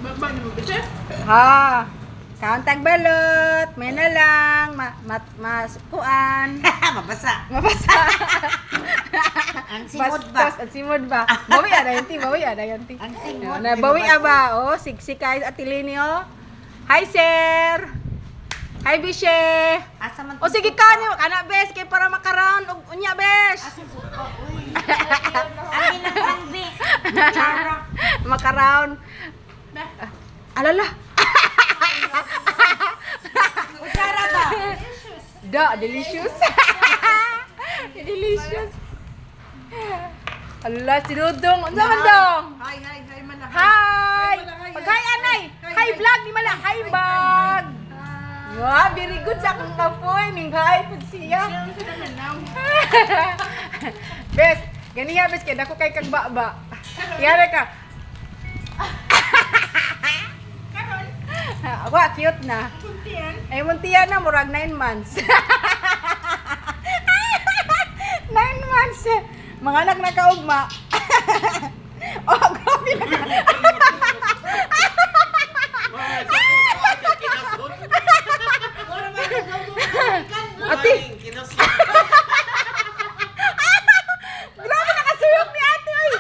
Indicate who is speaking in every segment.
Speaker 1: Babay mo bisa?
Speaker 2: Ha. Kauntag balot, may na lang, masukuan.
Speaker 3: Mabasa.
Speaker 2: Mabasa.
Speaker 3: Ang simod ba?
Speaker 2: Bastos, ang simod ba? Bawi ada yanti, bawi ada yanti.
Speaker 3: Ang simod.
Speaker 2: Na bawi aba, oh, siksik at tilini oh. Hi sir. Hi bishe.
Speaker 3: Asa man
Speaker 2: O sige kanyo, kana bes kay para makaround og unya bes.
Speaker 3: Asa suko, uy. Ang ilang bi. Chara.
Speaker 2: Makaround. Alala.
Speaker 3: Chara ba?
Speaker 2: Da, delicious. Delicious. Allah, si Dudong. Unsa man dong?
Speaker 1: Hi man.
Speaker 2: Hi. Pag-hi anay. Hi vlog ni mala. Hi vlog. Wow, very good sa akong kapoy. Ning hi pud siya. Bes, ganiya bes kay dako kay kag baba. Yara ka. Ako, cute na. Ay, muntiyan na, murag 9 months. 9 months. Mga anak na kaugma. Oh, grabe na. Ate, grabe nakasuyok ni ate, oy.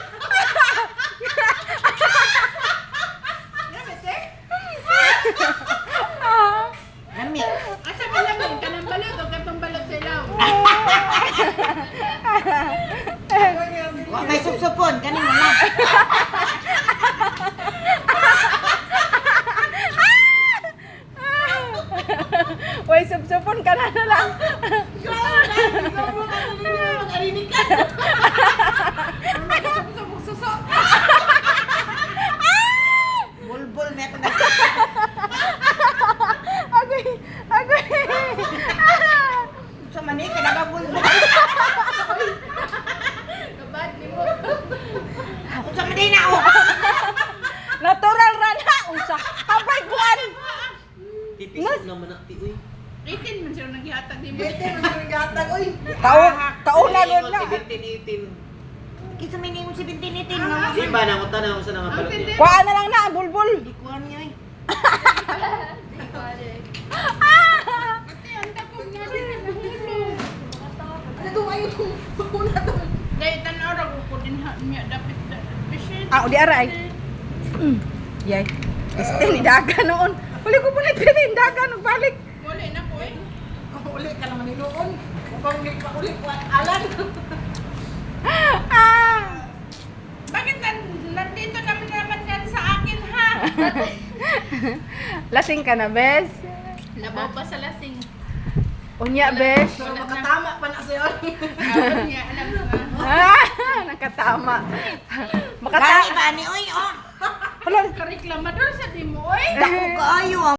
Speaker 3: Nami.
Speaker 1: Asa ba lamin? Kanang balot o katong balot sa ilaw?
Speaker 3: Wa may supsupon kaning wala.
Speaker 2: Uy, supsupon ka na lang.
Speaker 1: Mag-arinig ka. Suso.
Speaker 3: Bulbul me ako na.
Speaker 2: Agoy, agoy.
Speaker 3: Sa mani ka naga bulbul.
Speaker 1: Kabad ni mo.
Speaker 3: Sa mani na ako.
Speaker 2: Natural rana. Unsa? Kapay kuan.
Speaker 4: Tipisod naman na ti uy.
Speaker 1: 18 man siya naghihatag di mo.
Speaker 2: Kauna gud na.
Speaker 4: 17-18.
Speaker 3: Kisa may nimo 17-18 nga.
Speaker 4: Di ba na ko tanaw sa mga balot niya?
Speaker 2: Kuan na lang na ang bulbul.
Speaker 3: Ikuan niya eh.
Speaker 1: Ate, ang takot nga din ang nahulog.
Speaker 3: Ano to ayo? Kuna to.
Speaker 1: Dahil tanaw ra ko din niya dapat bishin.
Speaker 2: Ah, di aray. Yay. Este ni daga noon. Uli ko punit pili daga nung balik.
Speaker 1: Wala na ko eh.
Speaker 3: Uli ka naman ni noon. Kung uli ko alan.
Speaker 2: Ah.
Speaker 1: Bakit nandito naman yan sa akin ha?
Speaker 2: Lasing ka na, bes.
Speaker 1: Labaw pa sa lasing.
Speaker 2: Unya, bes.
Speaker 3: Makatama pa na siya.
Speaker 1: Alam niya, alam nga.
Speaker 2: Nakatama.
Speaker 3: Kani ba ni oy oh.
Speaker 2: Hala,
Speaker 1: Kareklamador sa di mo eh.
Speaker 3: Dako kaayo.